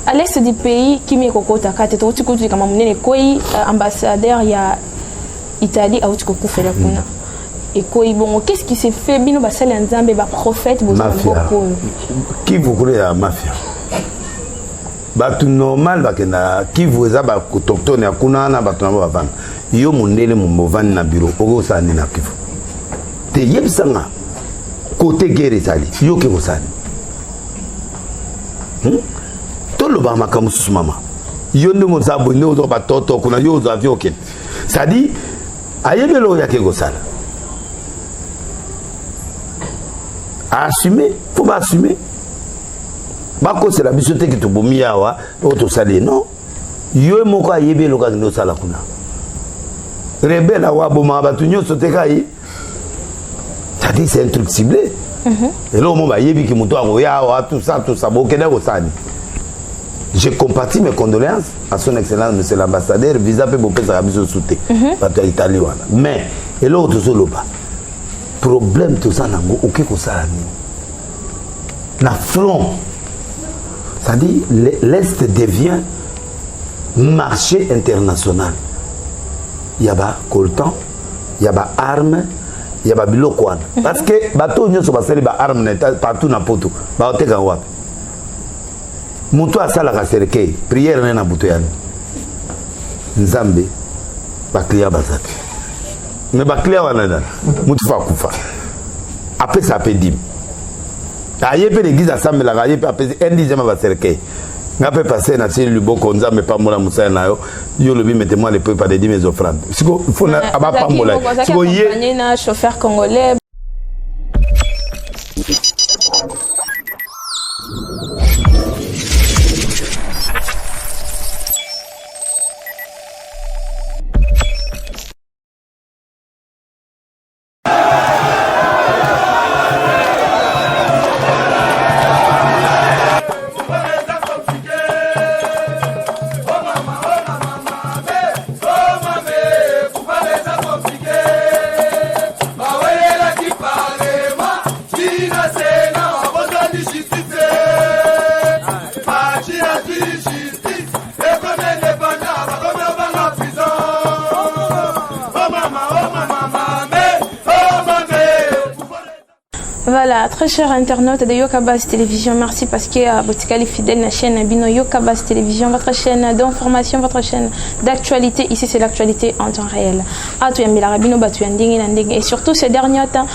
à l'est du pays qui m'est kokota kate to tu kutu kama munene koi ambassadeur ya Italie a utiko kufela kuna et koi bon qu'est-ce qui s'est fait bino ba sala nzambe ba prophète bozo beaucoup qui vous connaît la mafia ba tout normal ba kena qui vous a ba autochtone ya kuna na ba tuna ba van yo munene mu movani na bureau oko sani na kifu te yebsanga côté guerre sali yo ke ko sani le bar makamu mama yo ne mo zabo ne ozo ba toto kuna yo ozo avion ken ça dit ayebelo ya ke go sala assumer faut pas assumer bako c'est la bisote qui to bomi yawa to sali non yo moko ayebelo ka ndo sala kuna rebelle wa boma ba tunyo sote kai ça dit c'est un truc ciblé et là on va yebi ki muto ngo yawa tout ça bokena go sani. Je compatis mes condoléances à son excellence, monsieur l'ambassadeur, vis-à-vis de beaucoup de soutien. Mais, et l'autre, problème, tout ça, ok, ça na front. C'est-à-dire, l'Est devient marché international. Il y a pas coltan, il y a pas armes, il y a pas bilokwan. Parce que, bateau, nous sommes passés par armes partout dans le poteau. Mutu asala kasereke prière na buto yani nzambe ba client bazaki mais ba client wana mutu fa kufa après ça peut dim aye pe l'église assemble la aye pe après un dixième ba sereke nga pe passer na tili luboko nzambe pa mola musaya nayo yo lobi mettez-moi les peu pas de 10 mes offrandes siko faut na aba pa mola siko yé na chauffeur congolais. Voilà, très chers internautes de Yokabaz Télévision, merci parce que vous êtes fidèles à la chaîne Bino Yokabaz Télévision, votre chaîne d'information, votre chaîne d'actualité. Ici, c'est l'actualité en temps réel. Et surtout ces derniers temps,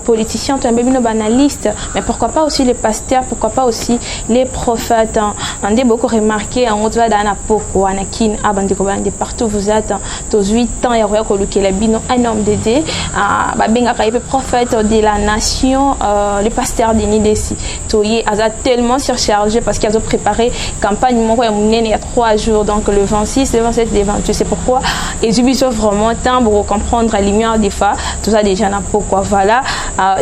politiciens, analystes, mais pourquoi pas aussi les pasteurs, pourquoi pas aussi les prophètes. On a beaucoup remarqué, on va dans la poko, anakin, de partout vous êtes, tous 8 ans, il y a un homme dédié, prophète de la nation, le pasteur de Nidesi. Toye a tellement surchargé parce qu'ils ont préparé campagne il y a 3 jours, donc le 26, le 27, le 28. C'est pourquoi ils ont vraiment temps pour comprendre la lumière des phares. Tout ça déjà n'a pourquoi. Voilà.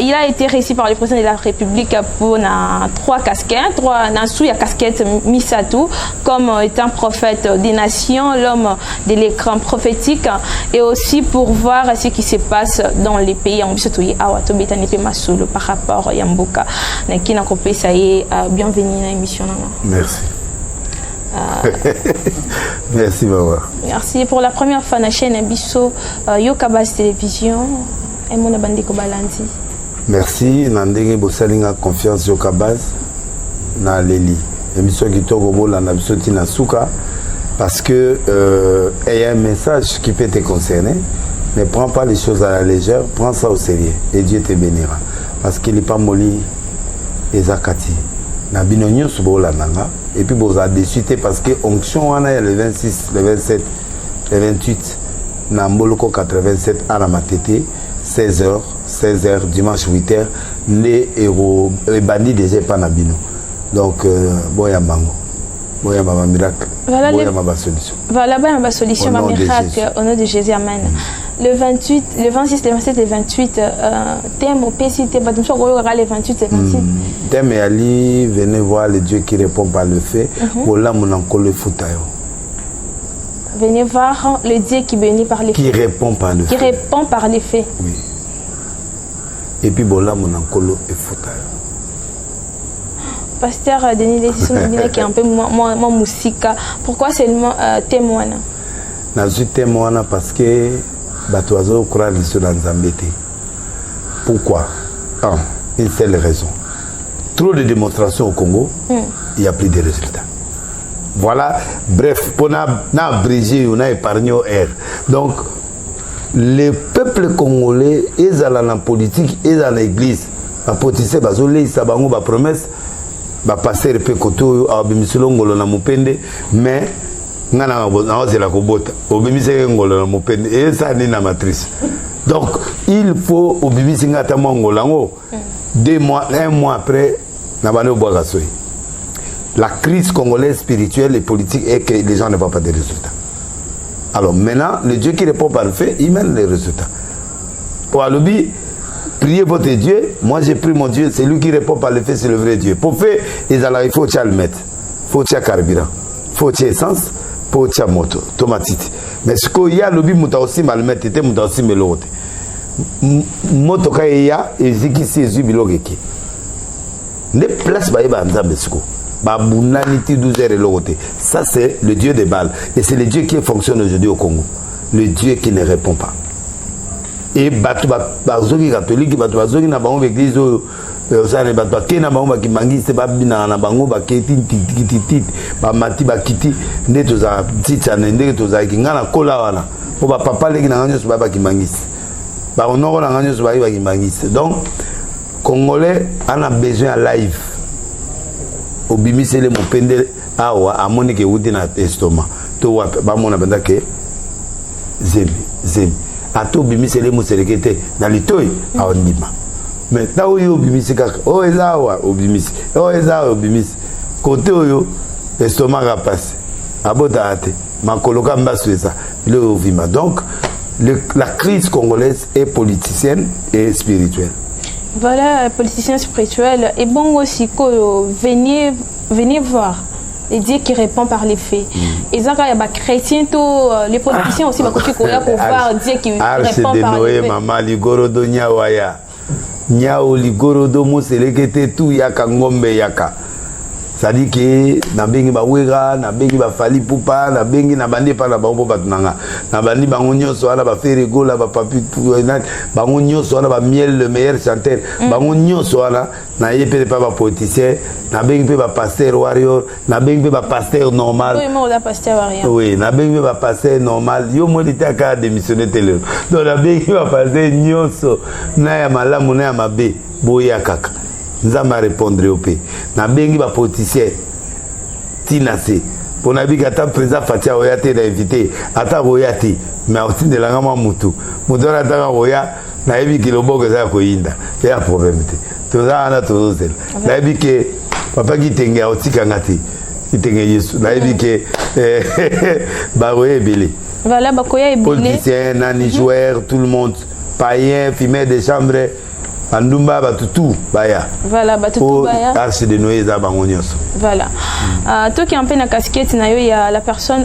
Il a été reçu par le président de la République pour 3 casquettes, 3 nassou, il y a casquette Misatou, comme étant prophète des nations, l'homme de l'écran prophétique, et aussi pour voir ce qui se passe dans les pays. Par rapport à Yamboka, bienvenue dans l'émission. Merci. Merci maman. Merci pour la première fois dans la chaîne Bisso Yokabaz Télévision. Et mon bandiko balandi. Merci. Nandenge bosalinga confiance Yokabaz na leli. Émission qui togo bola na biso tina suka parce que il y a un message qui peut te concerner. Ne prends pas les choses à la légère, prends ça au sérieux et Dieu te bénira. Parce qu'il n'est pas molli et zakati. Na binonyo subola nanga et puis vous avez déçuté parce que onction on a le 26, le 27, le 28 na Mboloko 87 à la matete 16h dimanche 8h les héros les bandits déjà pas na bino. Donc boya mango. Boya ma miracle. Voilà ma solution. Voilà ma solution ma miracle au nom de Jésus amen. Le 28, le 26, le 27 et le 28, thème au PCT, le 28 et le 26. Thème et Ali, venez voir le Dieu qui répond par le fait. Venez voir le Dieu qui bénit par les faits. Qui répond par le fait. Qui répond par les faits. Oui. Et puis, bola mon ankolo et foutayo. pasteur Denis Letiso qui est un peu moins musique. Pourquoi seulement témoin? Je suis témoin parce que Batoazo croit l'histoire dans Zambété. Pourquoi? Une seule raison. Trop de démonstrations au Congo, il n'y a plus de résultats. Voilà, bref, on a abrégé, on a épargné au air. Donc, le peuple congolais est dans la politique et dans l'église. La politique, c'est la promesse, va passer le pécoto, mais donc, il faut au un mois après, la crise congolaise spirituelle et politique est que les gens ne voient pas de résultats. Alors maintenant, le Dieu qui répond par le fait, il mène les résultats. Pour Alobi, priez votre Dieu. Moi j'ai pris mon Dieu, c'est lui qui répond par le fait, c'est le vrai Dieu. Pour faire, il faut le mettre. Il faut le carburant. Il faut l'essence. Il faut la moto. Automatique. Mais ce qu'il y a, Alobi, il faut aussi mal mettre, il faut aussi me l'autre. Moto kaya et ziki c'est bilogeki. Les places baïba nzambesko. Babunaniti 12h et l'autre. Ça c'est le Dieu des balles et c'est le Dieu qui fonctionne aujourd'hui au Congo. Le Dieu qui ne répond pas. Et batu bazoki catholique batu bazoki na bango église osane batu bakena bango bakimangise babina na bango baketi titi ba mati bakiti ndeto za titsa ndenge to za kingana kola wana. Po ba papa leki na nganyo ba bakimangise. Ba onoro na nganyo ba bakimangise. Donc Congolais en a besoin à live. Obimisele mopende awa amoni ke uti na estomac. To wa ba mona banda ke zemi. Ato bimisele muselekete na litoi aondima. Mais na oyo bimisi kaka o ezawa obimisi. O ezawa obimisi. Côté oyo estomac a passé. Abota ate makoloka mbasu eza le ovima. Donc la crise congolaise est politicienne et spirituelle. Voilà, politicien spirituel. Et bon aussi, venez voir les dieux qui répondent par les faits. Et ça, il y a des chrétiens, les politiciens aussi, pour voir Dieu qui répond par les faits. Maman, ligorodo nyawaya. Nyao ligorodo muselekete tu yaka ngombe yaka. Ça dit que na bengi ba wera, na bengi ba fali pupa, na bengi na bandi pa na bango batunanga. Na bandi bango nyonso ala ba faire gola ba papi tout bango nyonso ala ba miel le meilleur chanteur. Bango nyonso ala na yepele pa ba politicien, na bengi pe ba pasteur warrior, na bengi pe ba pasteur normal. Oui, moi la pasteur warrior. Oui, na bengi pe ba pasteur normal. Yo modité aka démissionner télé. Donc na bengi ba pasteur nyonso na ya malamu na ya mabe boya kaka. Nous allons répondre au pays. Na bengi ba politicien tinase. Pour na biga ta président Fatia Oyate da invité. Ata Oyate mais aussi de la ngama mutu. Mutu na ta Oya na ebi kilobo za ko yinda. Ya problème te. To za na to zel. Na ebi ke papa ki tenge otika ngati. Ki tenge Yesu. Na ebi ke ba oye belé. Voilà ba koya ebile. Politicien, nani joueur, tout le monde païen, fumeur de chambre. Andumba batutu baya. Voilà, batutu baya. Arche de Noé za bangonyos. Voilà. Toi qui es un peu dans la casquette, il y a la personne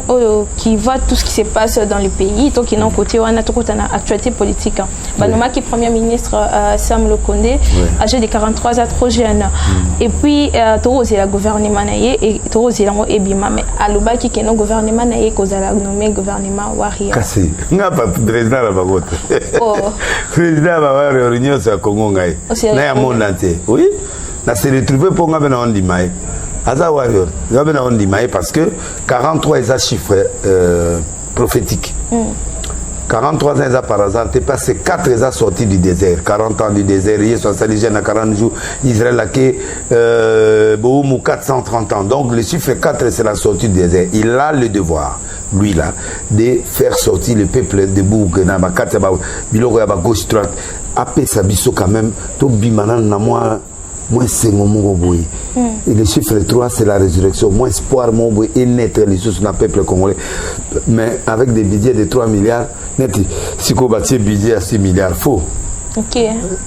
qui voit tout ce qui se passe dans le pays. Toi qui es dans le côté, on a tout côté actualité politique. Banoma qui est Premier ministre Sam Lokonde, âgé de 43 ans, trop jeune. Et puis, toi aussi, le gouvernement et toi aussi, Ebima. Mais à l'Oba qui est dans le gouvernement, il y a nommé gouvernement Waria. Cassé. Il n'y a pas de président à la bagote. Président à la réunion sur le Congo. Na ya monde entier. Oui. Na se retrouver pour nga bena ondi mai. Aza warrior. Nga bena ondi mai parce que 43 est un chiffre prophétique. 43 ans par hasard, t'es passé 4 ans sortis du désert, 40 ans du désert, il sont allés à 40 jours, Israël a que 430 ans. Donc le chiffre 4 c'est la sortie du désert. Il a le devoir, lui là, de faire sortir le peuple de Bourg, na 4 biloko ya ba gauche droite. Après ça biso quand même, to bimana na moi c'est mon boy. Et le chiffre 3 c'est la résurrection, moi espoir mon boy et naître les choses dans le peuple congolais. Mais avec des budgets de 3 milliards, net si qu'on bâtit budget à 6 milliards faux. OK.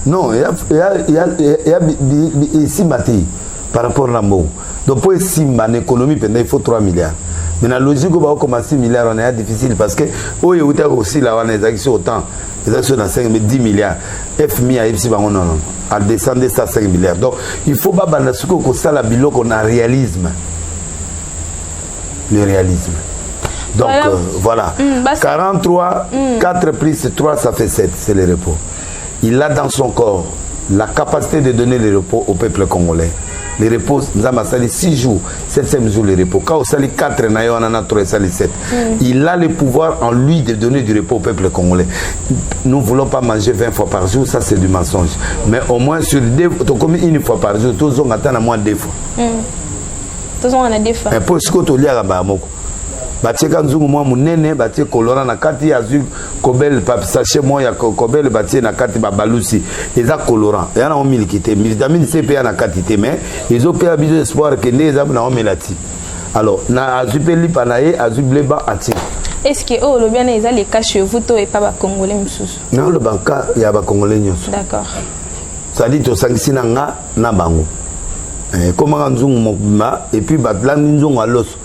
Non, il y a ici par rapport à l'amour. Donc pour ici en économie il faut 3 milliards. Mais la logique, on va commencer 6 milliards, on est difficile parce que, oh, il y a aussi là, on est actions autant, les actions dans 5, 10 milliards. FMI a ici, non, non, à descendre ça 5 milliards. Donc, il faut pas bannir ce qu'on ça la bilo qu'on a réalisme. Le réalisme. Donc, voilà. 43, 4 plus 3, ça fait 7, c'est le repos. Il a dans son corps la capacité de donner le repos au peuple congolais. Le repos, nous avons sali 6 jours, 7e jour le repos. Quand on sali 4, on a 3, sali 7. Il a le pouvoir en lui de donner du repos au peuple congolais. Nous ne voulons pas manger 20 fois par jour, ça c'est du mensonge. Mais au moins sur 2, comme une fois par jour, tous on attend à moins 2 fois. Tous on a 2 fois. Et pour ce que tu lis à Bamako. Batieka nzungu mwa munene batie kolona na kati azu kobel pap sachet mo ya kobel batie na kati babalusi eza colorant ya na omilikite vitamine C pe na kati te mais ils ont pas besoin espoir que ne eza na omelati alors na azu pe lipa na ye azu bleba ati est-ce que oh le bien eza les cas chez vous to et pas ba congolais msusu non le banka ya ba congolais nyonso d'accord ça dit to sangisi na nga na bango comment nzungu mobima et puis batlan nzungu aloso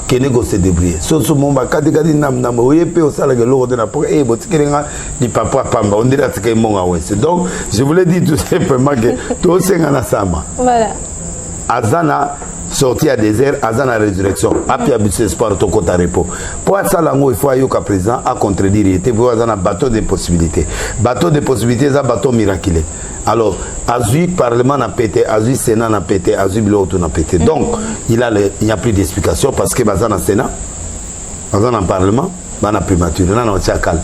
kene go se débrouiller so mon ba kati nam oyepe au sala gelo de na pour botikenga di papa pamba on dirait que mon awese donc je voulais dire tout simplement que to senga na sama voilà azana sorti à désert azana résurrection après habitué espoir to kota repos pour ça là il faut ayoka présent à contredire était vous azana bateau de possibilités ça bateau miraculeux alors azui parlement n'a pété azui sénat n'a pété azui biloto n'a pété donc il n'y a plus d'explication parce que bazana sénat bazana parlement bana primature na otchakal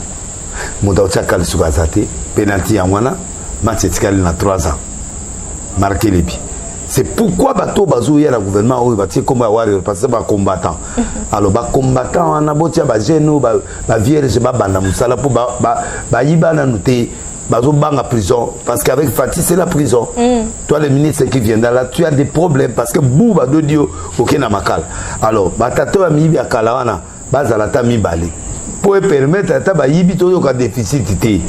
muta otchakal sukazate penalty ya mwana match etikali na 3 ans marqué les buts. C'est pourquoi bateau bazou ya la gouvernement ou batie comme warrior parce que ba combattant alors ba combattant on a botia ba jeune ba vierge ba banda musala pour ba yibana nuté bazo banga prison parce qu'avec Fatih c'est la prison. Toi le ministre qui vient là tu as des problèmes parce que bouba do dio okena makala alors batato ya mibi ya kalawana bazala ta mibale pour permettre ta ba yibi to ka déficit té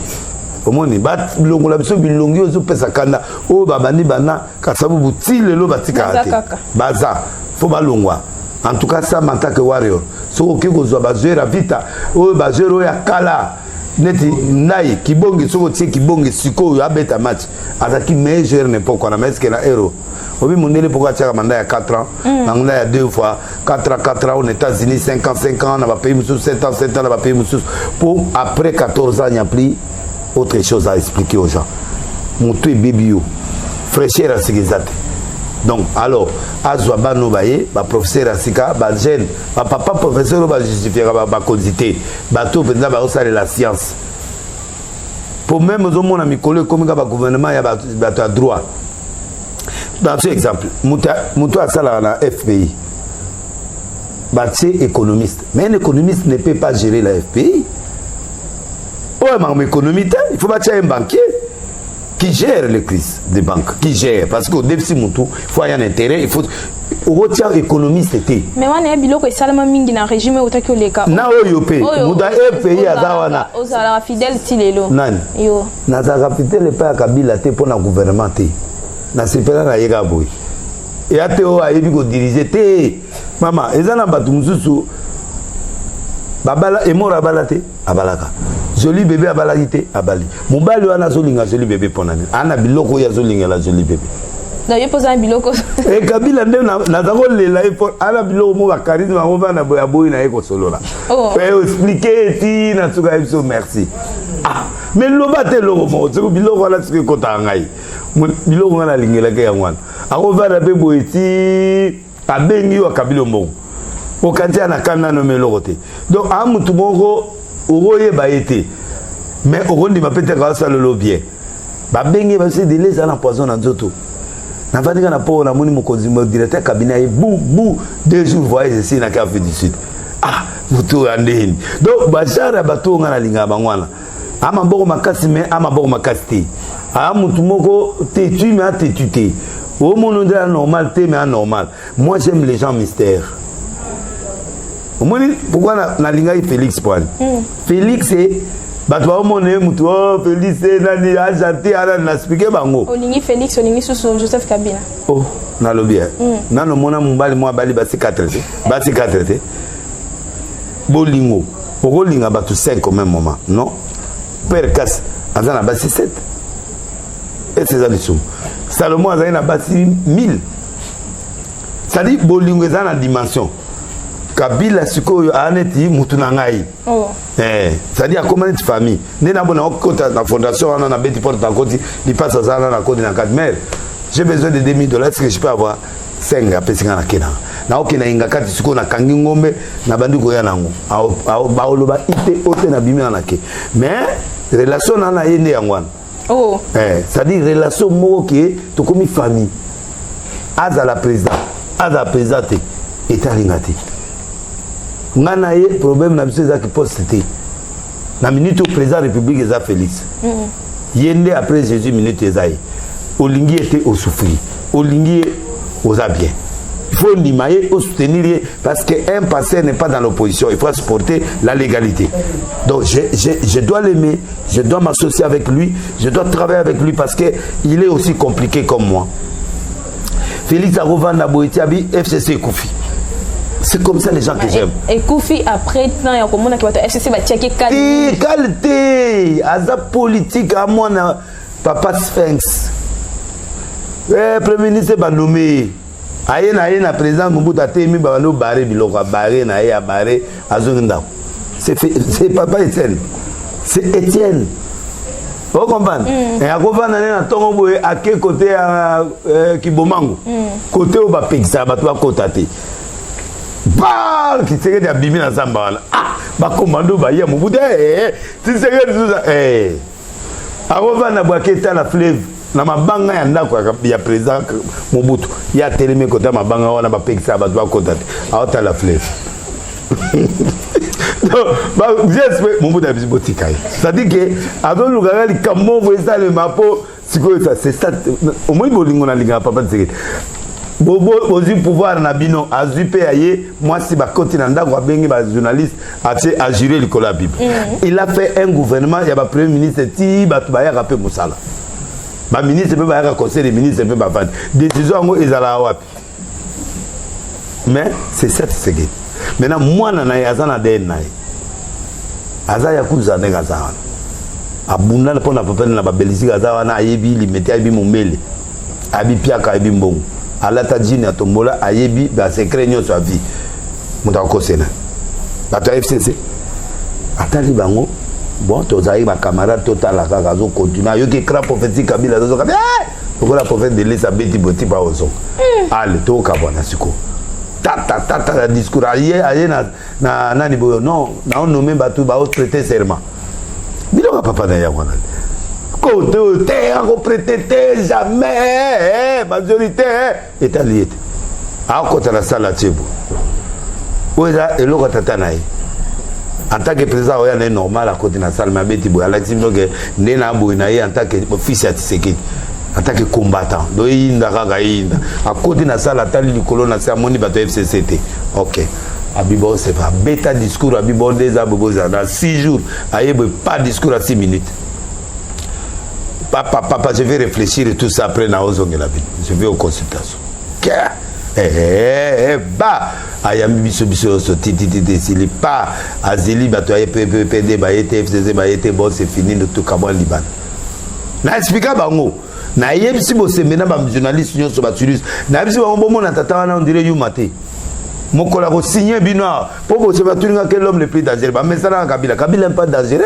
omoni ba longola biso bilongi ozo pesa kanda o babani bana kasabu butile lo batika ate baza faut balongwa en tout cas ça manta que warrior so oki kozwa bazera vita o bazero ya kala neti nai kibongi so tie kibongi siko ya beta match azaki meilleur n'importe quoi na mais que na héros obi mondele pourquoi tiaka manda ya 4 ans manda ya 2 fois 4 ans aux États-Unis 5 ans na ba pays musu 7 ans na ba pays musu pour après 14 ans il n'y a plus autre chose à expliquer aux gens. Moutou et bébio, fraîcheur à Sigizate. Donc, alors, Azouaba Nobaye, professeur à Sika, jeune, papa professeur va justifier la quantité, bateau venant à la science. Pour même aux hommes, mes collègues, comme le gouvernement, il y a bateau droit. Dans ce exemple, Moutou a ça la FPI. Bâti économiste. Mais un économiste ne peut pas gérer la FPI. Mais économie, il faut bâtir un banquier qui gère les crises des banques, qui gère. Parce qu'au début, il faut y avoir un intérêt, il faut. Retient économiste. Mais on est biloko et salama mingi na régime autant que les cas. Na oyopé, muda pays azawana. Ozala fidèle tilelo. Nan. Yo. Na zara fidèle pas Kabila te pour na gouvernement te. Na sepela na yega boy. Et ateo a yebi ko diriger te. Mama, ezana batu mususu. Babala emora balate abalaka. Joli bébé abalagité abali. Mobali wana zolinga joli bébé ponani. Ana biloko ya zolinga la joli bébé. D'ailleurs poser un biloko. Et Kabila nde na zako lela ifo ana biloko mo ba charisme mo ba na boya boy na eko solo la. Oh. Faut expliquer ti na tuka biso merci. Ah, mais loba te loko mo tsiko biloko wala tsiko kota ngai. Biloko ngana lingela ke yangwana. Ako va na be boyti abengi wa Kabila mbongo. Au candidat na kana no meloroté. Donc à mutu moko oye ba été. Mais au ndi mapete ka ça le lobby. Ba bengi ba se délai ça na poison na nzoto. Na vandika na po na moni mokonzi mo directeur cabinet et bou 2 jours voyage ici na Afrique du Sud. Ah, mutu andeni. Donc ba jara bato ngana linga bangwana. Ama boko makasi mais ama boko makasti. Ah mutu moko têtu mais têtuté. Au monde de normal mais anormal. Moi j'aime les gens mystères. Pourquoi na lingai Félix Poine? Félix est bato baomona mutu Félix nani ajanté ala na expliquer bango olingi Félix olingi susu Joseph Kabila nalobi nano mona mobali mwa bali basi 4 te bolingo okolinga bato 5 au même moment non père Kas aza na basi 7 et c'est ça lisumu Salomon azali na basi 1000 c'est-à-dire bolingo eza na dimension Kabila sikoyo aneti mutu na ngai c'est-à-dire comment une famille nena bona okota na fondation on a beti porte à côté il passe ça na côté na 4 mères j'ai besoin de $2000 est-ce que je peux avoir 5 à pesinga na kena na okena inga kati siko na kangi ngombe na bandi ko ya nango baoloba ite ote na bimi na ke mais relation na yende yangwana c'est-à-dire relation moko qui to comme famille aza la président aza présenté et alingati ngana ye problème na biso za ki poste na minute au président république eza Félix yende après Jésus minute ezaï olingi était au souffrir olingi aux bien il faut limailler ou soutenir parce qu'un pasteur n'est pas dans l'opposition il faut supporter la légalité donc je dois l'aimer je dois m'associer avec lui je dois travailler avec lui parce que il est aussi compliqué comme moi Félix Arovanda Boetiabi FCC Koufi. C'est comme ça les gens que j'aime. Et Koufi après temps il y a comme on a qui va FCC va checker qualité aza politique à moi na papa Sphinx. Premier ministre ba nommé aye na président Mobutu atemi ba no baré biloko baré na ya baré azonda. C'est papa Étienne. C'est Étienne. Vous comprenez? Et à quoi na tongo boye à quel côté Kibomango. Côté où ba pekisa ba toi côté. Bah, qui serait de abîmer dans sa balle. Bah, commando, bah, il y a mon bout de. Tu sais que tout ça. Avant de boire la fleuve, na mabanga ya ndako ya président Mobutu. Il y a tellement côté mabanga on a pas payé ça, bah, doit contacter. À la fleuve. Donc, bah, j'espère mon bout de bibotika. Ça dit que, avant le gars, il comment vous ça le mapo, c'est ça. Au moins, il y a un ligne papa de Bobo ozu pouvoir na bino azupe aye moi si ba continent ndako bengi ba journaliste a juré le la Bible. Il a fait un gouvernement il y a ba premier ministre ti ba ba ya rapé musala. Ba ministre peut ba ya conseil des ministres peut ba vendre. Décision ngo ezala wapi. Mais c'est cette seconde. Maintenant moi na yazana de naï. Aza ya kuza nega za. Abunda na pona papa na ba Belgique aza na ayebi limité ayebi momele. Abi piaka ayebi mbongo. Alata jini atombola ayebi ba secret nyo sa vie muta ko sena bato FCC atali bango bon tozai ba camarade total la kaka zo continue yo ki cra prophétique Kabila zo kabia ko la prophète de l'Elisabeth boti pa ozo ale to ka bona siko ta la discours aye na nani boyo non na on nommé bato ba o prêter serment bilo papa na ya wana côté terre prêter jamais majorité est allié à côté la salle tebo oza eloko tata naï en tant que président oya est normal à côté na salle mabeti boya la timo que nena boy naï en tant que officier Tshisekedi en tant que combattant do yinda kaka yinda à côté na salle atali likolo na sa moni bato FCCT OK abibo c'est pas bêta discours abibo des aboboza dans 6 jours ayebe pas discours à 6 minutes. Papa, je vais réfléchir et tout ça après na ozonge la vie. Je vais aux consultations. Bah, ayami biso so titi s'il pas azeli bato ay PPD ba FCC ba bon c'est fini de tout kabon Liban. Na expliquer bango. Na yebisi bo semena ba journaliste nyo so ba turus. Na yebisi ba bombo na tata wana on dirait Yumate. Mokola ko signer bino pour bo se ba tuninga quel l'homme le plus dangereux. Ba mais ça na Kabila n'est pas dangereux.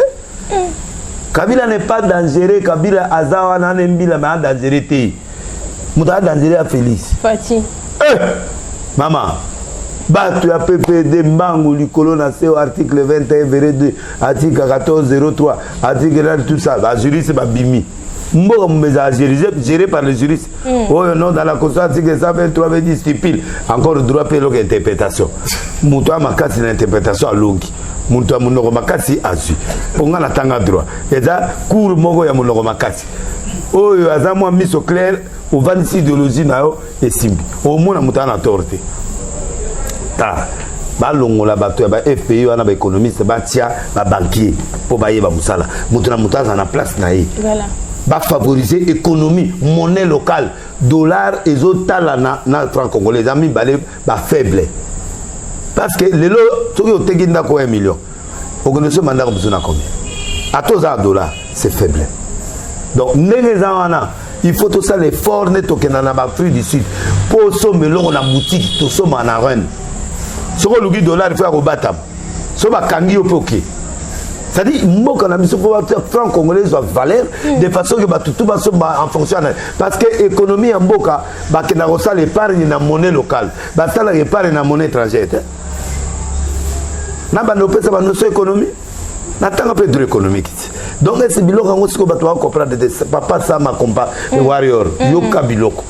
Kabila n'est pas dangereux, Kabila azawa na nembila mais dangereux té. Muta dangereux à Félix. Fati. Maman. Ba tu as PPD mbangu likolo na c'est article 21 verset 2, article 1403, article tout ça, la juriste ba bimi. Mbo mbeza géré par les juristes. Oh non dans la constitution article 123 veut dire stipule encore le droit pélo interprétation. Muta makasi na interprétation à longi. Muntu wa munoko makasi azu ponga na tanga droit eza cour moko ya munoko makasi oyo azamwa miso clair au 26 idéologie na yo esimbi au mona mutana torte ta balongola bato ya ba FPI wana ba économiste batia ba banquier po bayeba musala mutu na mutu aza na place na ye ba favoriser économie monnaie locale dollar ezotala na franc congolais ami balé ba faible parce que lelo soki oteki ndako 1 million okonoso mandako besoin na combien à tous à dollar c'est faible donc ndenge za wana il faut tout ça l'effort net okenda na ba fruits du sud pour sommer longo na boutique to soma na reine soko lugi dollar il faut akobatam so ba kangi opoke c'est-à-dire mboka na biso faut franc congolais soit valeur de façon que ba tout ba so en fonction parce que économie en mboka ba kena ko sala épargne na monnaie locale ba sala épargne na monnaie étrangère na ba no pesa ba no so économie na tanga peu de économique donc c'est biloko ngo siko ba to comprendre de papa ça ma compa warrior yoka biloko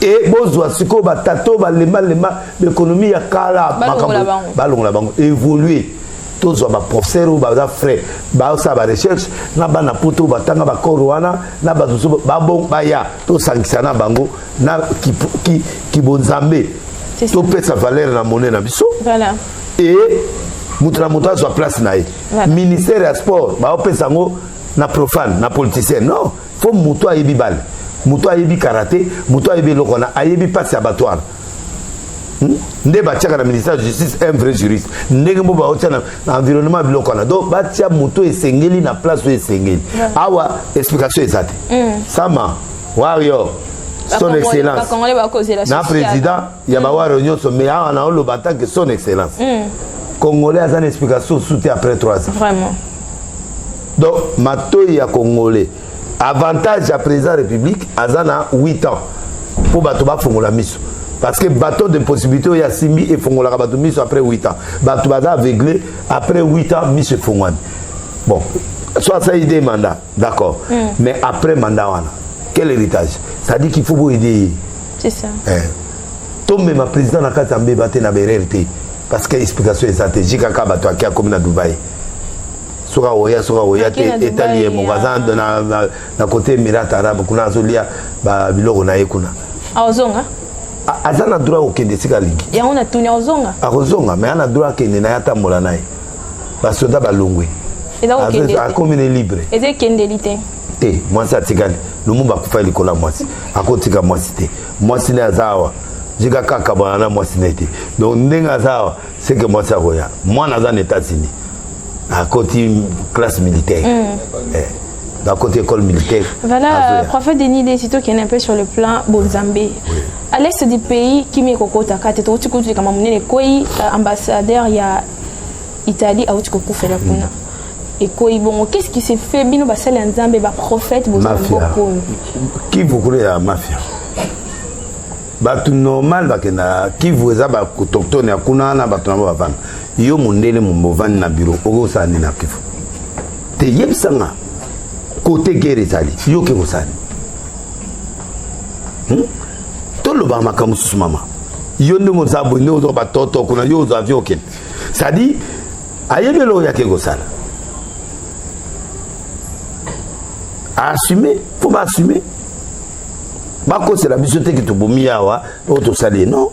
et bozwa siko ba tato ba lema l'économie ya kala balongola bango évoluer tous ba professeur ou ba frère ba ça ba recherche na ba na poto ba tanga ba korwana na ba ba bon ba ya to sanctiona bango na ki bonzambe to pesa valeur na monnaie na biso voilà et mutra sur place na ministère ya sport ba pesa ngo na profane na politicien non faut muto ayebi bal muto ayebi karaté muto ayebi lokona ayebi passe abattoir nde batiaka na ministère de justice un vrai juriste ndenge mbo baotia na environnement biloko wana donc batia moto esengeli na place oyo esengeli awa explication eza te sama warrior son excellence na président ya bawarrior nyonso mais awa na oloba tant que son excellence congolais aza na explication soute après 3 ans vraiment donc matoi ya congolais avantage ya président république aza na 8 ans pour bato bafongola miso parce que bateau de possibilité il y a Simbi et Fongola bateau mis après 8 ans bateau baza aveuglé après 8 ans mis Fongwan bon soit ça idée mandat d'accord mais après mandat wana quel héritage ça dit qu'il faut vous aider c'est ça tombe ma président na katambe baté na BRT parce que explication est stratégique aka bateau qui a comme na Dubaï soka oya te étalien mon voisin na côté Émirats arabes kuna azolia ba biloko na yekuna azonga azana droit okende sika lingi ya on a tuni ozonga akozonga mais ana droit kende na yatambola naye basoda balongwe eza okende a commune libre eza kende lite te mwasi atikali lumumba kufa likola mwasi akotika mwasi te mwasi ne azawa jika kaka bana mwasi ne te donc ndenga azawa c'est que mwasi akoya mwana aza na États-Unis à côté classe militaire d'un côté école militaire. Voilà, prophète Denis Desito qui est un peu sur le plan Bozambé. Oui. À l'est du pays, qui m'est kokota kate to tuko tu kama munene koi ambassadeur ya Italie a utuko fait la kuna. Et koi bon, qu'est-ce qui s'est fait bino basala nzambe ba prophète Bozambé ko. Qui vous croyez à mafia? Ba tout normal ba kena qui vous a ba autochtone ya kuna na ba tunamo ba van. Yo mundele mumbovani na bureau ogo sa ni na kifu. Te yebsanga côté guerre ezali yo ke kosani toloba makambo susu mama yo nde mozabo nde ozo batoto kuna yo ozo avion okende c'est-à-dire ayebelo ya ke kosala assumer faut pas assumer bakosela biso te ke tobomi awa oyo tosali non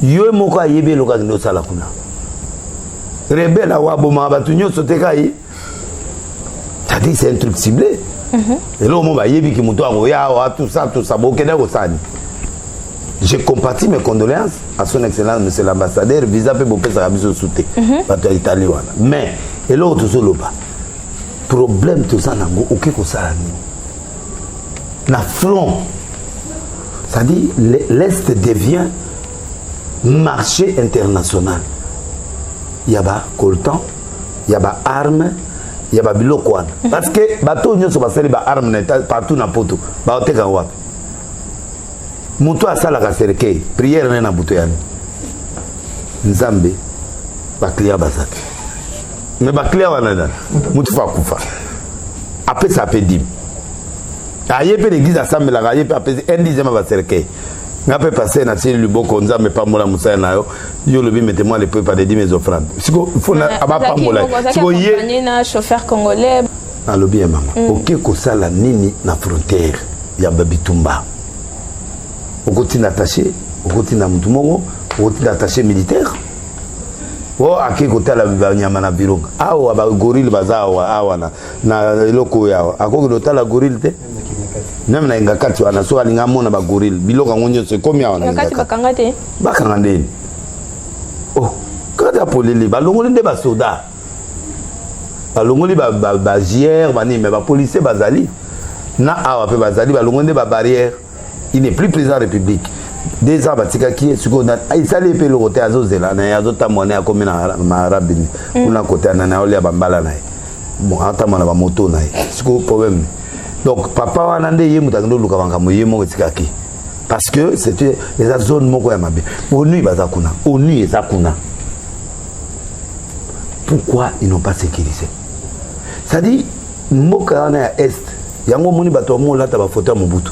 yo moko ayebelo kaka nde osala kuna rebelle awaboma bato nyonso te kai c'est un truc ciblé. Et là, on va y avoir tout ça, je compatis mes condoléances à son excellence, monsieur l'ambassadeur, vis-à-vis de sa mission soutien. Mais, et là, tout ça, problème, tout ça, ok, na front, c'est-à-dire, l'Est devient marché international. Il y a coltan, il y a armes. Il y a biloko wana parce que bato nyonso basali ba arme partout na poto ba oteka wapi muto asala ka serke prière na buto yani nzambe ba client basaki mais ba client wana na muto fa kufa après ça peut dire aye pe l'église assemble la aye pe après un dixième ba serke nga peut passer na tili liboko nzambe pamola musaya nayo yo lobi mettez-moi les prix par des 10 mes offrandes siko faut na aba pamola siko ye na chauffeur congolais na lobi ya mama OK ko sala nini na frontière ya Babitumba okoti na attaché okoti na mutumongo okoti na attaché militaire o ake kotala banyama na bilonga awa ba gorille baza awa na eloko yawa akoki kotala gorille te même na ingakati wana so alinga mona ba gorille biloko ngonyo se komi awa na ingakati bakanga te bakanga ndeni oh kada polili balongoli nde ba soda balongoli ba JR bani mais ba policier bazali na awa pe bazali balongoli nde ba barrière il n'est plus président de la République. Des ans, qui est secondaire. Il s'allait payer le côté à Zozela, il y a d'autres monnaie à commun à Marabini. On a côté à Nanaolia Bambala. Bon, à Tamana Moto, c'est quoi le problème? Donc, papa, on a dit, il y a un peu parce que c'était les zones Mokoyamabe. ONU, Bazakuna. ONU et Zakuna. Pourquoi ils n'ont pas sécurisé? C'est-à-dire, Mokoyana Est, il y a un moment où il y a un photo à Mobutu.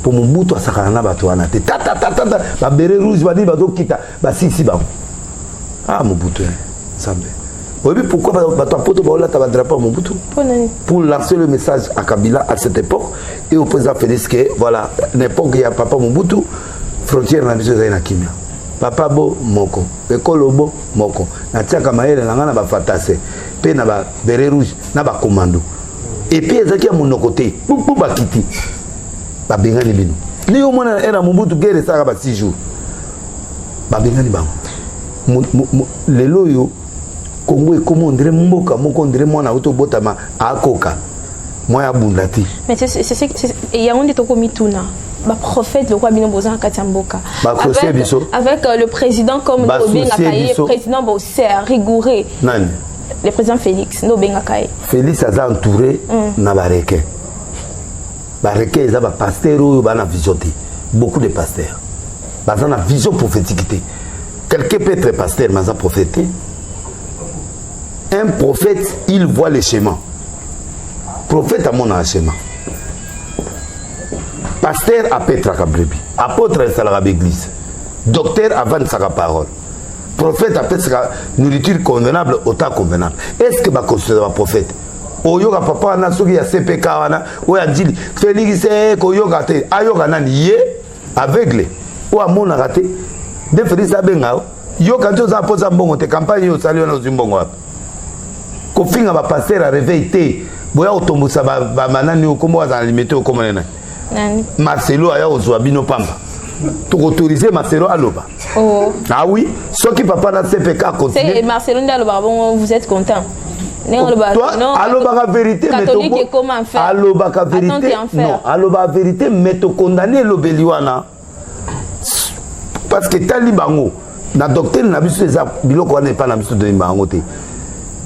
Pour Mobutu a sakana bato wana te ta ba beret rouge ba di bato kita ba sisi ba ah Mobutu sambe oui pourquoi bato poto ba la ta ba drapeau Mobutu pour lancer le message à Kabila à cette époque et au président Félix que voilà l'époque il y a papa Mobutu frontière na biso na kimia papa bo moko ekolo bo moko na tiaka maele na ngana ba fatase pe na ba beret rouge na ba commando et puis ezaki ya monokoté pou ba kiti babengani bino ni yo mona era Mobutu guerre ça ba 6 jours babengani bango lelo yo Congo comment on dirait mboka moko on dirait mwana auto botama akoka moya bundati mais c'est il y a on dit to komituna ba prophète le roi bino bozan katamboka avec le président comme Obenga Kaye président bo ser rigoureux nani le président Félix no Obenga Kaye Félix a entouré na bareke bareke ils ont pasteur ou bana vision beaucoup de pasteurs bazan na vision prophétique quelqu'un peut être pasteur mais un prophète un prophète il voit les schémas prophète a mon schéma pasteur a Petra Kabrebi apôtre a la église docteur avant sa parole prophète a sa nourriture convenable autant convenable est-ce que va considérer un prophète oyoka papa na soki ya CPK wana oya dili Félix koyoka te ayoka nani ye aveugle ou amona raté de Félix abenga yoka nzo za poza mbongo te campagne yo sali na zimbongo hapa ko finga ba passer à réveil te boya otombusa ba manani okombo za limité okomo nena Marcelo aya ozwa bino pamba to autoriser Marcelo aloba oh ah oui soki papa na CPK continue c'est Marcelo ndaloba bon vous êtes content. Toi, alobaka vérité, mais alobaka vérité, non, alobaka vérité, mais to condamner l'obéliwana. Parce que talibango, na doctrine na biso eza biloko wana pas na biso de bango te.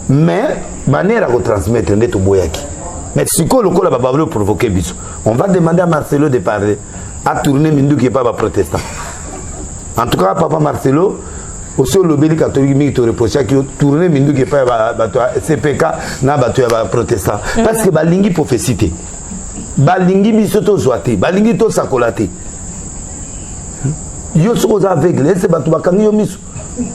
Mais manière à transmettre neto boyaki. Mais siko lokola ba bablo provoquer biso. On va demander à Marcelo de parler, à tourner mindu qui est pas protestant. En tout cas, papa Marcelo aussi le béli catholique mi to reprocher qui tourner mindu qui pas bato CPK na bato ya protestant parce que balingi prophétie balingi biso to zoate balingi to sakolate yo soko za aveugle c'est bato bakangi yo miso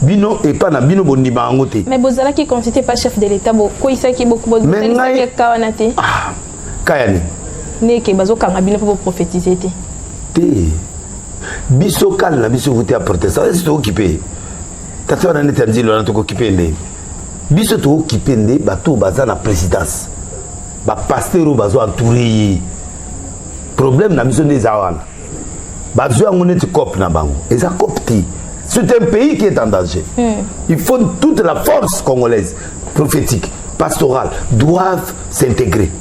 bino et pas na bino bondima ngote mais bozala qui constitue pas chef de l'état ko isa ki beaucoup bozala ki kawanate ah kayani neke bazo kanga bino pour prophétiser te biso kal na biso voter à protestant c'est occupé tata wana neti andili wana tokokipe nde biso tokokipe nde bato baza na présidence bapasteur oyo bazo entouré ye problème na biso nde eza wana bazwi yango neti cope na bango eza cope te c'est un pays qui est en danger il faut toute la force congolaise prophétique pastorale doivent s'intégrer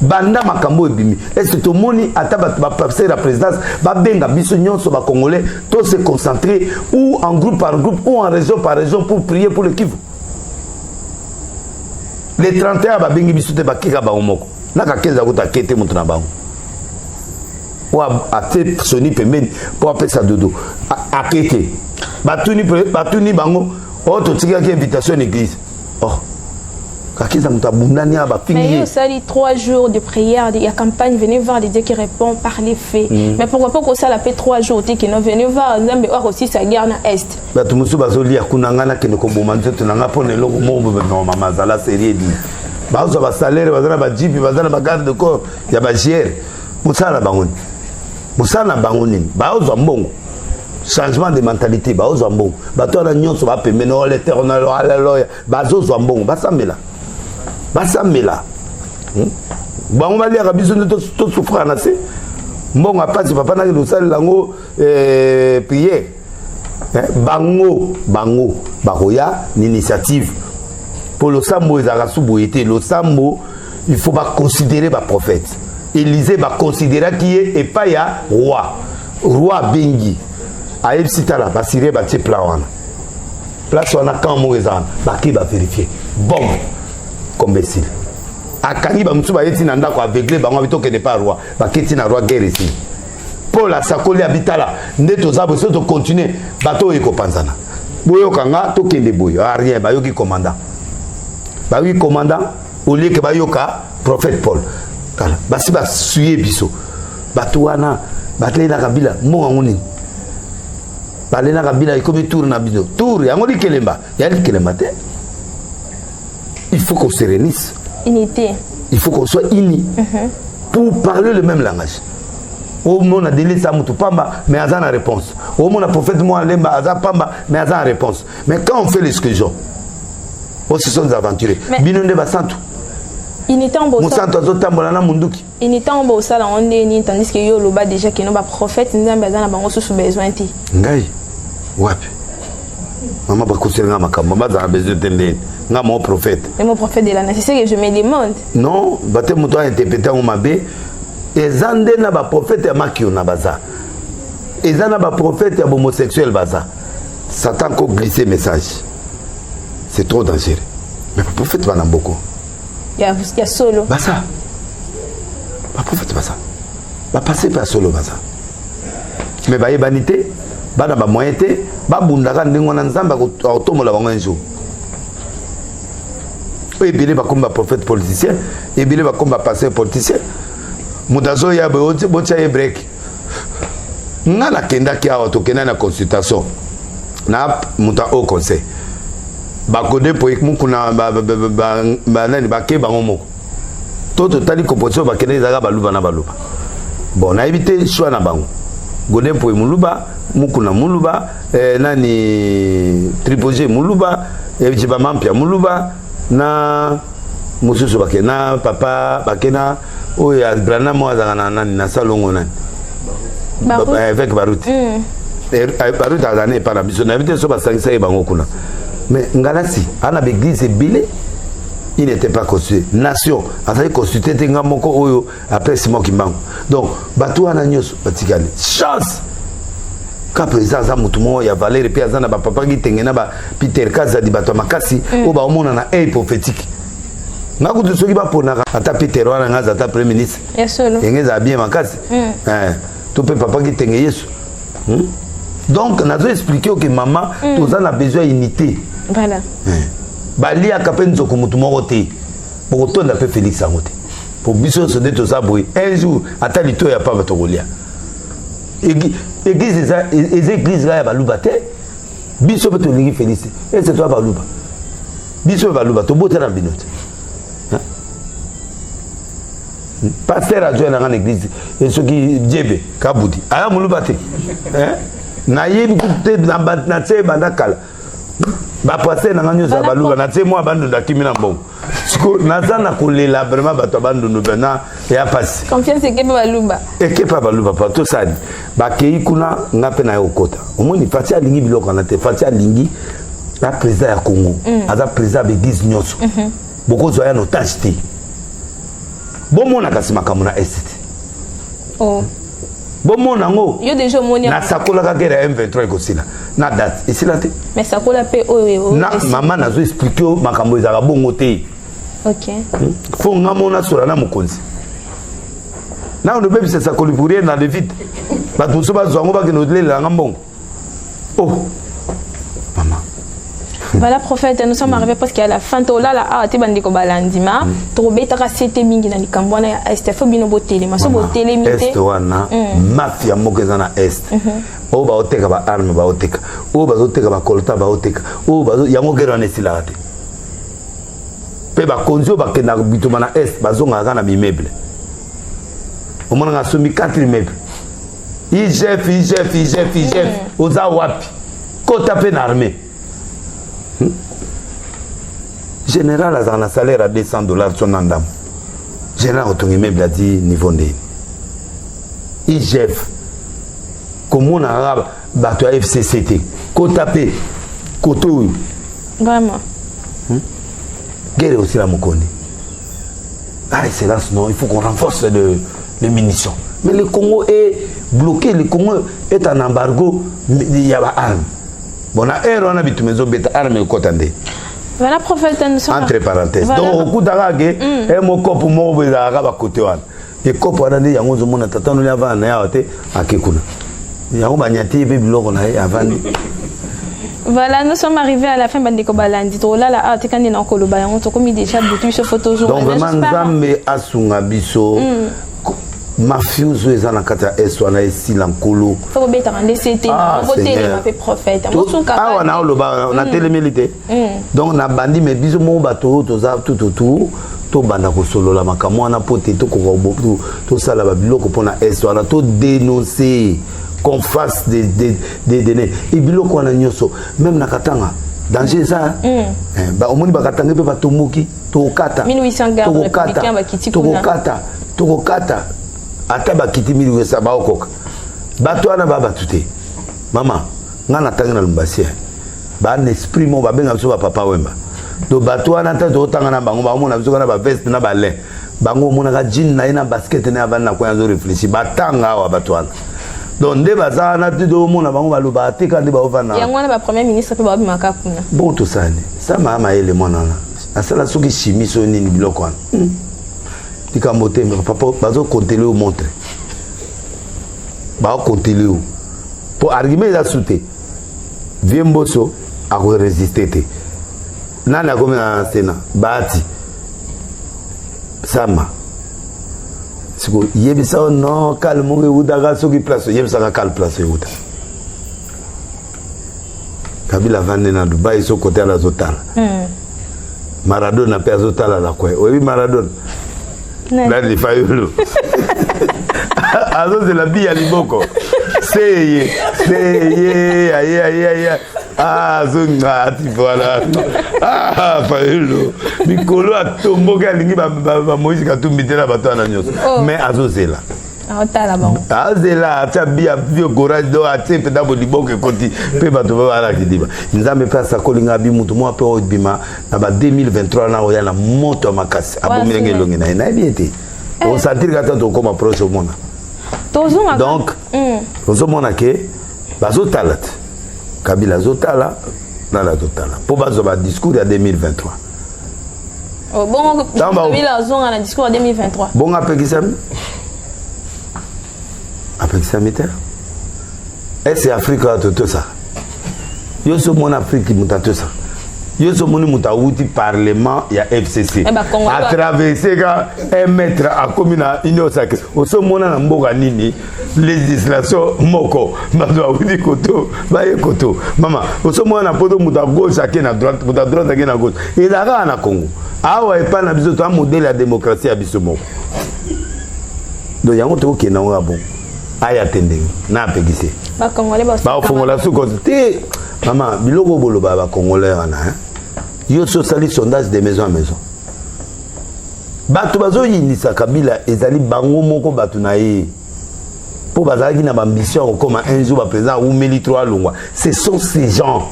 banda makambo ebimi est-ce que tomoni ata passer la présidence babenga biso nyonso ba congolais tous se concentrer ou en groupe par groupe ou en région par région pour prier pour le Kivu les 31 babengi biso te bakika ba moko naka kenza kuta kete mutu na bango wa ate soni pembeni pour apesa dodo akete batuni bango o to tika ki invitation à l'église oh. Mais il y a eu 3 jours de prière, il y a campagne, venez voir les dieux qui répondent par les faits. Mais pourquoi pas que ça l'a fait 3 jours, qui nous venez voir, mais aussi sa guerre dans l'Est. Bah tout le monde va lire kunangana que nous combomans tout n'anga pour le logo non maman ça la série dit. Bah on va salaire, va ba jeep, va ba garde de corps, il y a ba GR. Musala bangoni. Musala bangoni. Bah on va mbongo. changement de mentalité baozwa mbongo bato wana nyonso bapemene o l'éternel alléluia bazozwa mbongo basamela bango baliaka biso nde tosouffra na se mbongo apasi papa naki tosalela yango prière bango bakoya n'initiative pour losambo ezalaka su boye te losambo il faut baconsidérer baprophète Élisée baconsidéraki ye epai ya roi bengi ayebisi tala basirien batie plan wana place wana kan moko eza wana bake bavérifie bon combesile akangi bamosusu bayeti na ndako aveugle bango abitokende pa roi baketi na roi guerre esili paul asakoli abitala nde toza boye so tocontinue bato oyo ekopanzana boyokanga tokende boye rien bayoki commandant au lieu que bayoka prophète paul kala basi basuye biso bato wana batlei na kabila mbongo nini bale na kabila ikomi tour na biso tour yango likelemba ya likelemba te il faut qu'on se réunisse unité il faut qu'on soit unis pour parler le même langage au monde a délai ça mutu pamba mais aza na réponse au monde a prophète moi lemba aza pamba mais aza na réponse mais quand on fait l'exclusion on se sont des aventuriers bino nde basantu unité en beau musantu azotambola na munduki unité en beau ça là on est ni tandis que yo loba déjà que no ba prophète nzambe aza na bango sous besoin ti ngai wapi mama bakoselinga makambo bazana besoin tendeni nga mon prophète et mon prophète de la nation c'est que je me demande non bate muto a interprété en mabe ezande na ba prophète ya makio na baza ezana ba prophète ya homosexuel baza Satan ko glisser message c'est trop dangereux mais ba prophète bana mboko il y a solo baza ba prophète baza ba passer par solo baza mais ba yebanité bana ba moyen te ba bundaka ndingo na nzamba ko tomola bango un jour ebele bakomba prophète politicien ebele bakomba pasteur politicien mudazo ya botia ye break nga nakendaki awa tokenda na consultation na muta au conseil bakode po mukuna banani bake bango moko to totali composition bakende ezaka baluba na baluba bon nayebi te choix na bango gode po muluba mukuna muluba nani tripoje muluba ebiba mampia muluba na mususu bake na papa bake na oya brana mo azana nani na salongo nani avec baruti baruti azane pa na biso na bité so basangisa bango kuna mais ngalasi ana l'église belé il n'était pas constitué nation azali constitué te ngamoko oyo après Simon Kimbangu donc batu ana nyoso batikali chance ka président za mutumo ya Valérie pe azana ba papa ki tengena ba Peter Kazadi bato makasi o ba omona na prophétique ngakutu soki ba pona ata Peter wana ngaza ata premier ministre engeza bien makasi to pe papa ki tenge Yesu donc nazo expliquer que maman toza na besoin unité voilà bali akapenzo ko mutumo te pour tonda pe Félix angote pour biso so de toza boy un jour ata lito ya pa batokolia église ça église là ya baluba te biso beto lingi Félix et c'est toi baluba biso baluba to botana binote pasteur a joint dans l'église et ce qui djebe kabudi aya muluba te na yebi kuté na tse bandakala ba pasteur na nganyo za baluba na tse moi bandu ndakimi na mbongo siko nazana kolela vraiment bato bandu nubana ya passe confiance que baluba et que pas baluba pas tout ça ba kei kuna ngape na yokota omoni fatia lingi biloko na te fatia lingi la président ya Congo aza président d'église nyonso boko zo ya no tachiti bomona kasi makambo na est bomona ngo yo déjà monia na sakola ka guerre M23 ekosila na date esila te mais sakola pe oyo na mama nazo expliquer makambo ezaka bongo te OK fo ngamona sura na mukonzi na on bebisa sakoli pour rien na David bato so bazwango bakeno lela ngambongo oh mama. Voilà, prophète, nous sommes arrivés parce qu'à la fin, tu as la hâte, tu as balandima, tu as été rassité mingi na likambwana ya est, faut bien botter, mais so botter les mité. Est wana mafia mokezana na est. O ba oteka ba arme ba oteka. O ba oteka ba kolta ba oteka. O ba yango gero na silate. Pe ba konzo ba kenda bituma na est, bazonga kana bi meuble. O mona nga sumi 4 meuble. IGF oza wapi kota pe na armée général a un salaire à $200 son andam général otongi meuble a dit niveau ndeni IGF comment on a bato à FCCT kota pe koto vraiment guerre aussi la Mokondi. Ah, excellence, non, il faut qu'on renforce les munitions. Mais le Congo est bloqué, le Congo est en embargo, il y a des armes. Bon, on a habitué mes armes et côté. Voilà, prophète, nous sommes. Entre parenthèses. Voilà. Donc, au coup d'arrêt, et mon corps pour moi, il y a un côté. Et quand on a dit, il y a un monde qui attend, il y a un monde qui il y a un monde qui est voilà, nous sommes arrivés à la fin de Kobalandi. Là, tu as dit on a commis déjà beaucoup de photos. Donc, vraiment, nous asunga biso. Mafioso eza na kata eso na esila nkolo. Faut beta rendre c'était voter les prophètes. Ah on a loba on a télémilité. Donc na bandi mais biso mo bato toza tout to banda ko solola makamwa na pote to ko to sala ba biloko pona eso na to dénoncer qu'on fasse des données et biloko na nyoso même na katanga danger ça ba omoni ba katanga pe ba tomoki to kata 1800 gardes républicains ba kiti kuna to kata ata ba kiti 1800 ba okoka bato ana ba batute mama ngana tanga na lumbasi ba un esprit mo ba benga biso ba papa wemba do bato ana ta to tanga na bango ba mona biso na ba veste na ba lin bango mona ka jean na ina basket na ba na ko yanzo réfléchir ba tanga wa bato ana donc nde baza na tido mona bango ba loba te ka nde ba ovana yango na ba premier ministre pe ba bi makapuna bon to sani ça mama ele mona na asala soki chimie so nini biloko ana tika moté mais papa bazo compter le montre ba compter le pour argument da souté viemboso a résister te nana comme na sena bati sama siko yebisa non calme udaga soki place yebisa calme place uda kabila vande na Dubai so côté la zotala Maradona pe azotala la quoi oui Maradona là il faut le alors c'est la vie à liboko c'est aïe ah zonga ti voilà ah faelo mikolo atomboka lingi ba Moïse Katumbi te na bato na nyoso mais azozela otala bon azela ta bia bio courage do ate pe dabo liboko koti pe bato ba ala kidiba nzambe pe sa kolinga bi mutu mo pe obima na ba 2023 na oya na moto makasi abomilenge longi na biete on sentir ka to comme approche au monde donc on mona ke bazotalat Kabila zotala na la zotala pour bazo ba discours ya 2023 oh bon Kabila zonga na discours ya 2023 bon apekisami militaire est Afrique tout ça yo so mon Afrique mutato ça yo so moni mutawuti parlement ya FCC a traverser ga 1 mètre à communa union sacrée o so mona na mboka nini législation moko bazo wudi koto baye koto mama o so mona poto muta gauche ake na droite muta droite ake na gauche et là na Congo awa e pa na biso to modèle ya démocratie ya biso moko do yango to ke na ngabo aya tendeng na pekise ba congolais ba fongola suko te mama biloko bolo ba congolais wana yo sociali sondage de maison à maison bato bazo yinisa Kabila ezali bango moko bato na ye pour bazaki na ambition comme un jour ba président ou meli 3 longwa ce sont ces gens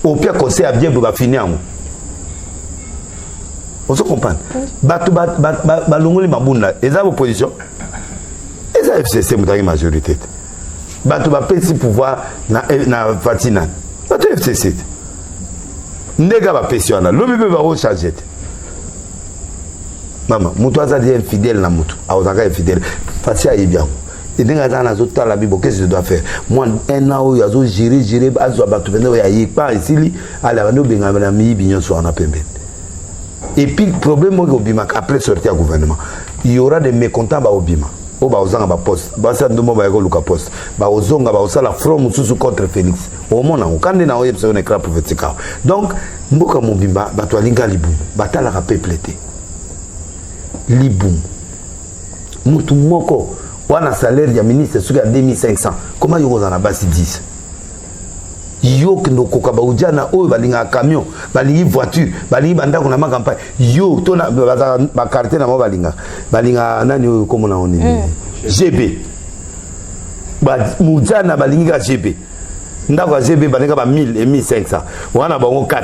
au pire conseil à bien pour ba finir on se comprend bato ba longoli mabunda eza opposition eza FCC mutaki majorité bato ba pesi pouvoir na Fatina bato FCC ndega ba pesi wana lobi pe ba recharger mama mutu azali infidèle na mutu azaka infidèle fasi ayi bien et ndenge azana zotala bibo qu'est-ce que je dois faire moi un an ya zo gérer azo bato bende ya yipa isili ala bando benga na mi binyo so na pembe et puis problème mo obima après sortir au gouvernement il y aura des mécontents ba obima o ba ozanga ba poste ba sa ndomo ba ko luka poste ba ozonga ba osala from susu contre Félix o mona o kande na o yebso na éclat prophétique donc mboka mobimba bato alinga libu batala ka peuple te libum mutu moko wana salaire ya ministre soki ya 2500 comment yo kozala na basi 10 yo kendo koka baujana oyo balinga camion balingi voiture balingi bandako na makampagne yo tona ba quartier na mo balinga nani oyo komona oni GB ba mujana balingi ka GB ndako ya GB balinga ba 1000 et 1500 wana bango 4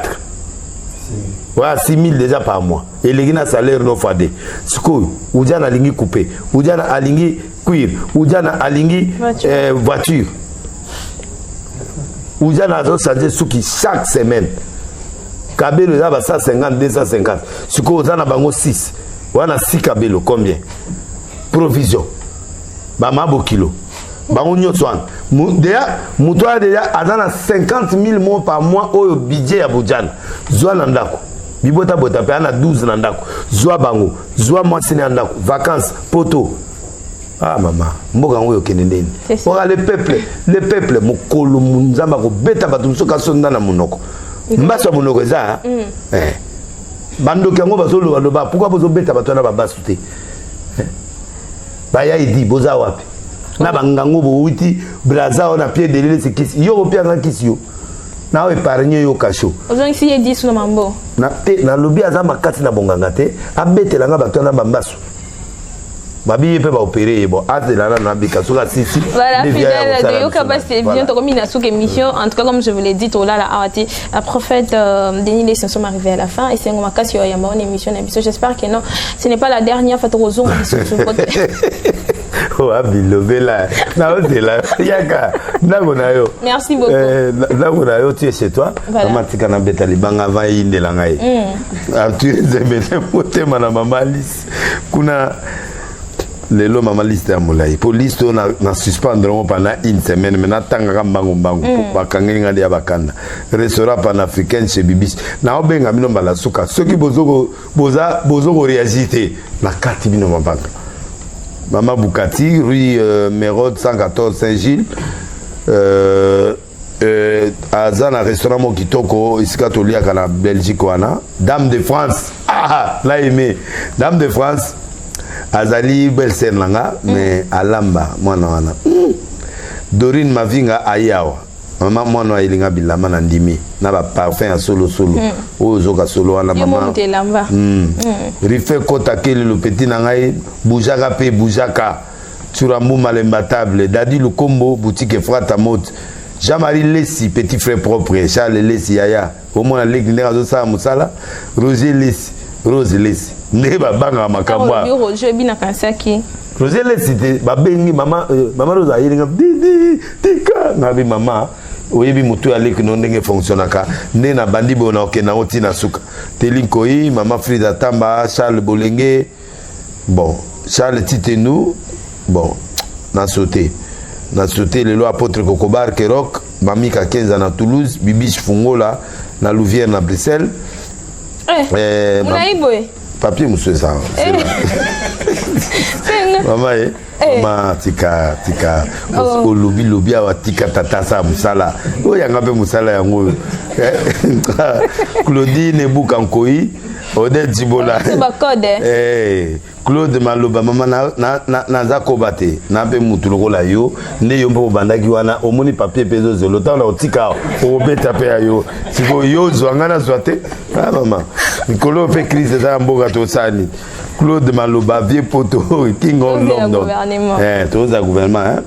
ouais 6000 déjà par mois et les gens salaire no fade siko ujana alingi couper ujana alingi cuir ujana alingi voiture ujana azo changer suki chaque semaine kabelo za ba 150 250 siko ujana bango 6 wana 6 kabelo combien provision ba mabo kilo bango nyotso wana déjà mutoa déjà azana 50 000 mois par mois au budget ya bujana zwana ndako bibota bota pe ana 12 na ndako zwa bango zwa mwasi na ndako vacances poto ah mama mboka ngoyo kenendeni ora le peuple mukolo munzamba ko beta batu soka sonda na munoko mbaso munoko za bando kango bazolo loba pourquoi bozo beta batu na babasu te baya idi boza wapi na bangango bo uti braza on a pied de l'île c'est kisi yo pia na kisi yo na o épargner yo kasho ozongi si yedi sur mambo na te na lobi aza makati na bonganga te abetela nga bato na bambasu babi pe ba opérer bon atela na bika soka sisi voilà fidèle de yo capacité bien to comme une émission en tout cas comme je vous l'ai dit to là la awati la prophète Denis les sont arrivés à la fin et c'est ngoma kasi yo yamba une émission d'émission j'espère que non ce n'est pas la dernière fois to zongo sur votre oh abilobela na odela yaka ndango na yo merci beaucoup ndango na yo tu es chez toi maman tikana beta libanga va yindela ngai tu es bete motema na mama Alice kuna lelo mama liste ya molai pour liste na suspendre pendant une semaine mais na tanga mbango bakangenga ya bakanda restaurant panafricain chez Bibis na obenga bino mbala suka soki bozoko réagiter na kati bino mabanga Mama Boukati, rue Mérode 114 Saint-Gilles. Azan un restaurant Mokitoko, ici Katolia à la Belgique wana. Dame de France, là aimé. Dame de France, Azali Belsen langa, mais Alamba, moi wana. Dorine Mavinga Ayawa. Maman moi ilinga bilama na ndimi na ba parfum à solo ozoka solo wana maman rife kota kele le petit na ngai boujaka pe boujaka turambu malemba table dadi lukombo boutique frata mot Jean-Marie Lessi petit frère propre Charles Lessi yaya au moins la ligue ndera zo sa musala Roger Lessi Rose Lessi neba banga makambwa Roger bina kansaki Roger Lessi ba bengi mama Rose ayiringa tika nabi mama oyebi mutu aleki no ndenge fonctionnaka nde na bandi bona okena oti na suka Telinkoyi mama Frida Tamba Charles Bolenge bon Charles Titenou bon na sauté le loi apôtre Kokobar Kerok Mamika 15 na Toulouse Bibiche Fungola na Louvière na Bruxelles papier monsieur ça maman ma tika o lobi awa tika tata sa musala o yanga pe musala yango Claudine Bukankoyi Odette Jibola Claude Maloba mama na zakobate na pe mutu lokola yo nde yo mpo bandaki wana omoni papier pezo zelo tala otika o beta pe yo siko yo zwangana zwate ah mama nikolo pe crise za mboga to sani Claude Maloba vieux poto king on London toza gouvernement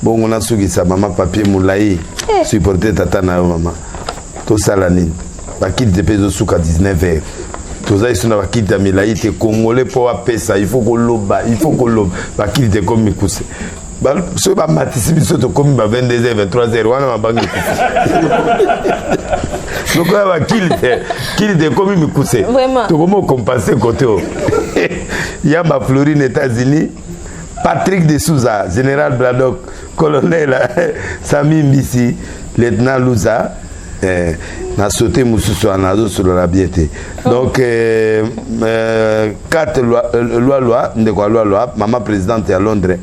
bon on a sugi sa mama papier moulai supporter tata na yo mama to sala nini bakiti de peso suka 19h toza isuna bakiti ya milai te congolais po apesa il faut koloba bakiti te comme mikuse so ba matisi biso to comme ba 22h 23h wana mabangi donc ba kili te comme mikuse to comment compenser côté Yamba Florine États-Unis Patrick de Souza général Braddock colonel Sami Mbisi lieutenant Louza na sauté mususu anazo sur la biété donc 4 loi ndeko loi maman présidente à Londres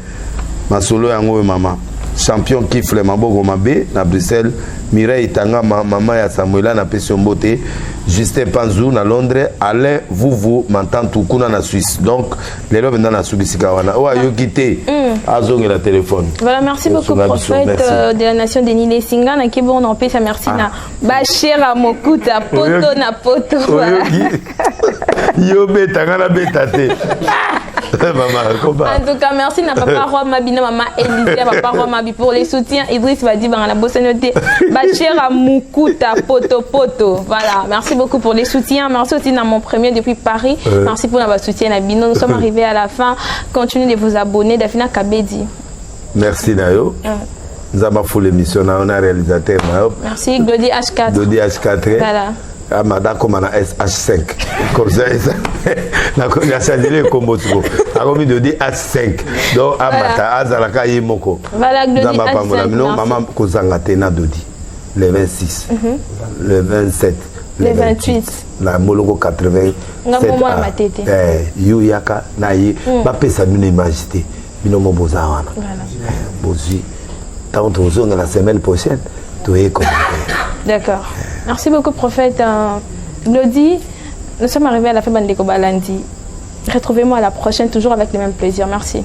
ma solo yango maman champion Kifle Maboko Mabe na Bruxelles, Mireille Tanga maman ya Samuela na Pesombote, Justin Panzou na Londres, Alain Vouvou m'entend tout kuna na Suisse. Donc les lobes dans la Subisika wana. Oh ayo quitté azonge la téléphone. Voilà, merci beaucoup prophète de la nation de Nile Singa na kibon en paix, merci na Bachera Mokuta poto na poto. Yo beta ngana beta te. En tout cas, merci à papa Roi Mabi, maman Elise, papa Roi Mabi pour les soutiens. Idriss va dire dans la bosse notée Bachera Mukuta Poto Poto. Voilà, merci beaucoup pour les soutiens. Merci aussi dans mon premier depuis Paris. Merci pour votre soutien à Bino. Nous sommes arrivés à la fin. Continuez de vous abonner. Dafina Kabedi. Merci Nayo. Nous avons fait l'émission. On a réalisateur. Merci Glody H4. Glody H4. Voilà. Amada comme un SH5 comme ça il a changé le combo comme il dit H5 donc Amata Azalaka Yemoko voilà Glody H5 maman kozanga tena dodi le 26 le 27 le 28 la moloko 87 yaka na yi ba pesa nous imagité bino mo bozawana voilà bozi tant on la semaine prochaine tu es commentaire. D'accord. Merci beaucoup, prophète. Glody, nous sommes arrivés à la fin de Bandeko Balandi. Retrouvez-moi à la prochaine, toujours avec le même plaisir. Merci.